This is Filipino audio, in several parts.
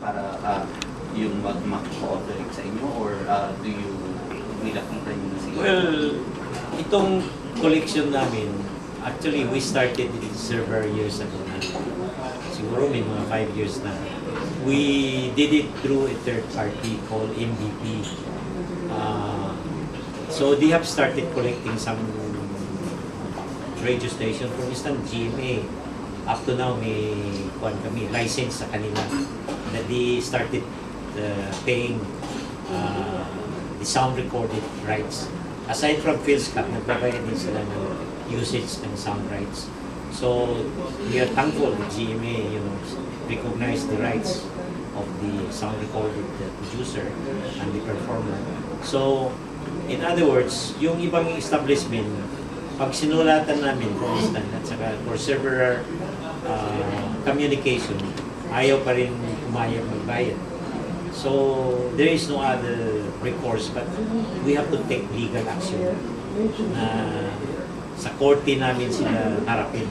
para yung mag-cooperate sa inyo, or do you nilapitan nyo na sila? Well, itong collection namin, actually we started it several years ago na. Siguro may mga 5 years na. We did it through a third party called MVP. So they have started collecting some radio station. For instance, GMA, up to now may kami license sa kanila that they started paying the sound recorded rights. Aside from PhilSCAP, nagbabayad din sila ng usage ng sound rights. So we are thankful that GMA, recognize the rights of the sound recorded producer and the performer. So in other words, yung ibang establishment, pag sinulatan namin, for instance, at saka for several communication, ayaw pa rin umayag magbayad. So there is no other recourse but we have to take legal action na sa korte namin sila harapin.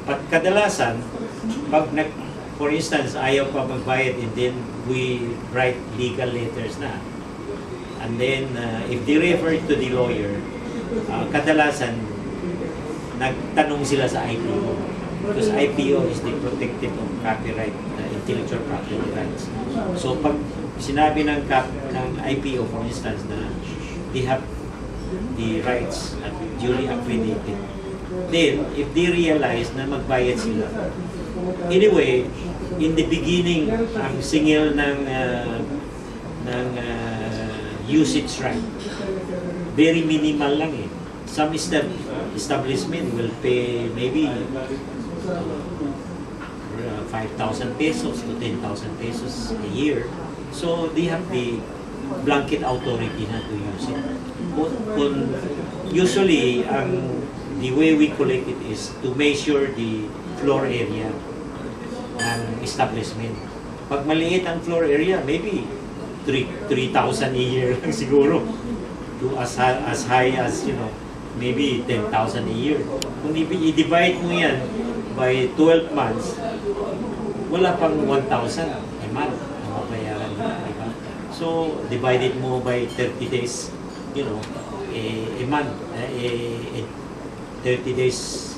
But kadalasan, pag for instance, ayaw pa magbayad, and then we write legal letters na. And then, if they refer to the lawyer, kadalasan, nagtanong sila sa IPO. Because IPO is the protective of copyright, intellectual property rights. So, pag sinabi ng IPO, for instance, na they have the rights at duly accredited, then, if they realize na magbayad sila, anyway, in the beginning, ang singil ng usage right, very minimal lang eh. Some establishment will pay maybe 5,000 pesos to 10,000 pesos a year. So they have the blanket authority na to use it. Usually, the way we collect it is to measure the floor area ng establishment. Pag maliit ang floor area, maybe 3,000 a year lang siguro. To as high as, maybe 10,000 a year. Kung i-divide mo yan by 12 months, wala pang 1,000 a month na mabayaran mo, diba? So, divided mo by 30 days, a month, 30 days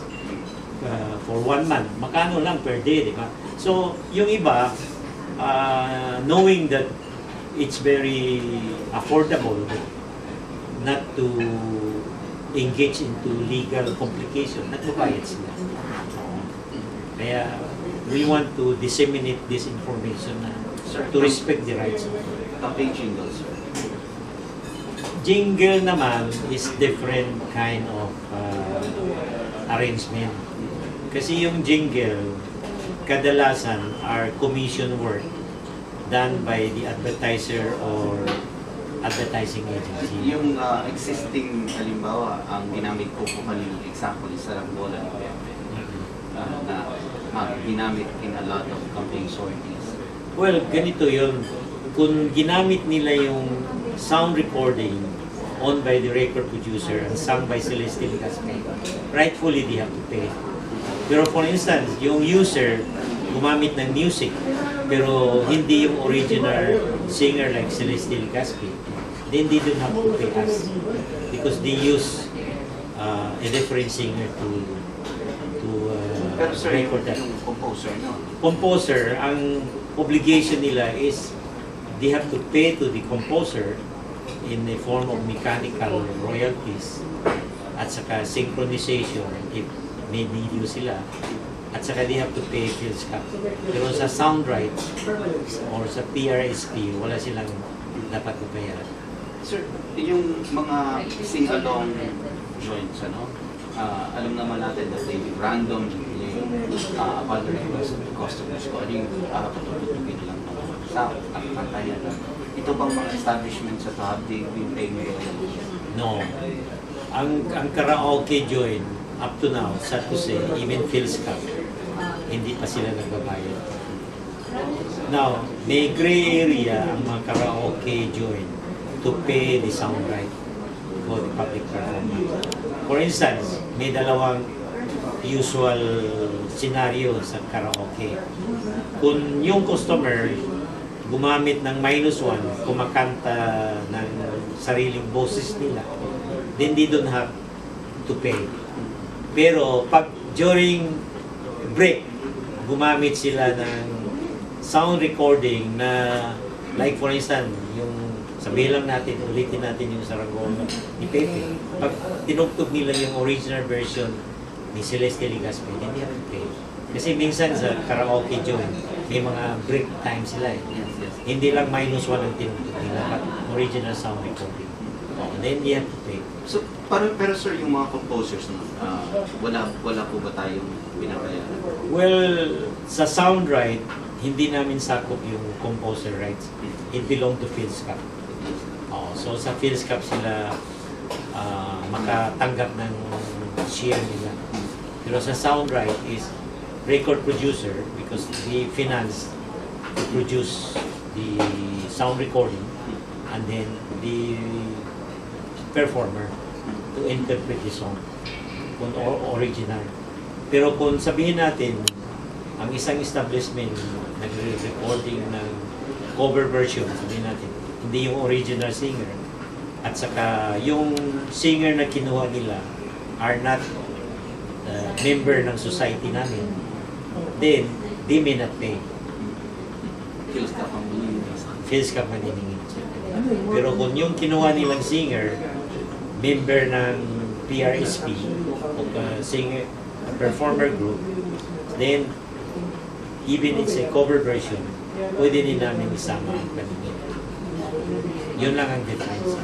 for 1 month. Makano lang per day, diba? So, yung iba, knowing that it's very affordable not to engage into legal complication, nagbabayad sila. Kaya, we want to disseminate this information to respect the rights. Topic jingle, sir. Jingle naman is different kind of arrangement. Kasi yung jingle, kadalasan are commission work done by the advertiser or advertising agency. Yung existing, halimbawa, ang ginamit ko kanina example is sa bola ng Pepe na ginamit in a lot of campaign sorties. Well, ganito yun. Kung ginamit nila yung sound recording owned by the record producer and sung by Celestine Caspe, rightfully they have to pay. Pero for instance, yung user gumamit ng music pero hindi yung original singer like Celestine Caspe, then they don't have to pay us because they use a different singer to pero sir, record that. Yung composer, no? Composer, ang obligation nila is they have to pay to the composer in the form of mechanical royalties at saka synchronization if may video sila, at saka they have to pay PhilSCAP. Pero sa Soundsright or sa PRSP, wala silang dapat bayaran. Sir, yung mga sing-along joints, alam naman natin that they randomly upon the request of the customers ko, yung patutugin lang sa kantayan. Ito bang mga establishment sa to have they been paying royalties? No. Ang karaoke joint, up to now, sad to say, even PhilSCAP, hindi pa sila nagbabayad. Now, may gray area ang mga karaoke joint to pay the sound right for the public performance. For instance, may dalawang usual scenario sa karaoke. Kung yung customer gumamit ng -1, kumakanta ng sariling boses nila, then they don't have to pay. Pero pag during break, gumamit sila ng sound recording na, like for instance, yung sabihin lang natin, ulitin natin yung Saranggola ni Pepe. Pag tinugtog nila yung original version ni Celeste Ligaspe, hindi have to pay. Kasi minsan sa karaoke joint, may mga break time sila eh. Hindi lang -1 ang tinugtog nila, but original sound recording. Then you have to pay. So, pero sir, yung mga composers, wala po ba tayong binabayaran? Well, sa Soundsright, hindi namin sakop yung composer rights. It belong to PhilSCAP. So sa PhilSCAP sila makatanggap ng share nila. Pero sa Soundsright is record producer because we finance to produce the sound recording and then the performer to interpret the song kung original. Pero kung sabihin natin, ang isang establishment nagre-recording ng cover version, sabihin natin, hindi yung original singer, at saka yung singer na kinuha nila are not member ng society namin, then they may not pay. PhilSCAP maniningin. Pero kung yung kinuha nilang singer, member ng PRSP o singer, performer group, then even it's a cover version, pwede din namin isama ang kanina. Yun lang ang difference.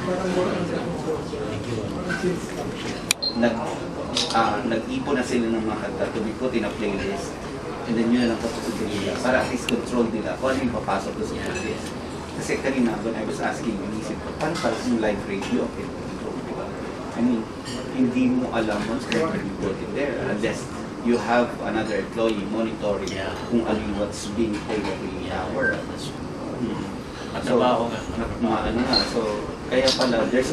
Thank you. Nag-ipon na sila ng mga kanta to be put in a playlist, and then yun na lang papasugin nila para at least control nila kung ano yung papasok doon sa playlist. Kasi kanina, when I was asking, inisip ko, paano para yung live radio? Okay, diba? I mean, hindi mo alam what's going to be put in there unless you have another employee monitoring kung ano yung what's being played every hour. At So, trabaho nga. ano nga, so, kaya pala, there's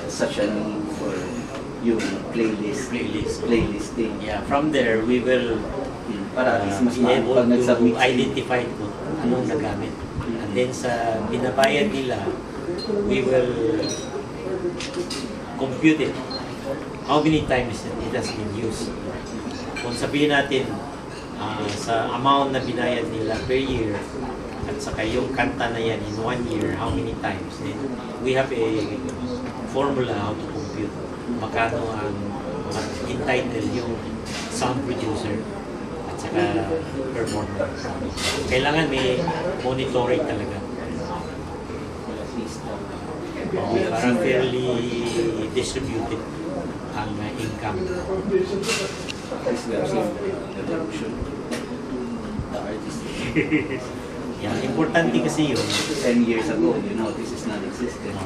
such a need for yung playlisting. Yeah, from there, we will Para at least mas be able pag to nag-submit sila. identify kung anong nagamit. And then sa binabayad nila, we will compute it. How many times it has been used. Kung sabihin natin, sa amount na binayad nila per year, at saka yung kanta na yan in 1 year, how many times, then we have a formula how to compute. Magkano ang entitled yung sound producer at saka performer. Kailangan may monitoring talaga. Para fairly distributed ang income. Yeah, importante kasi yun. 10 years ago, you know, this is non-existent.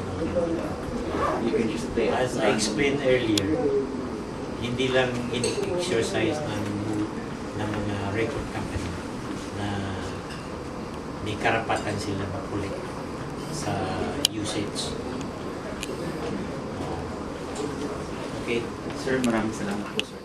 You can just play. As I explained earlier, hindi lang in-exercise ng mga record company na may karapatan sila mag-collect sa usage. Okay. Sir, maraming salamat po, sir.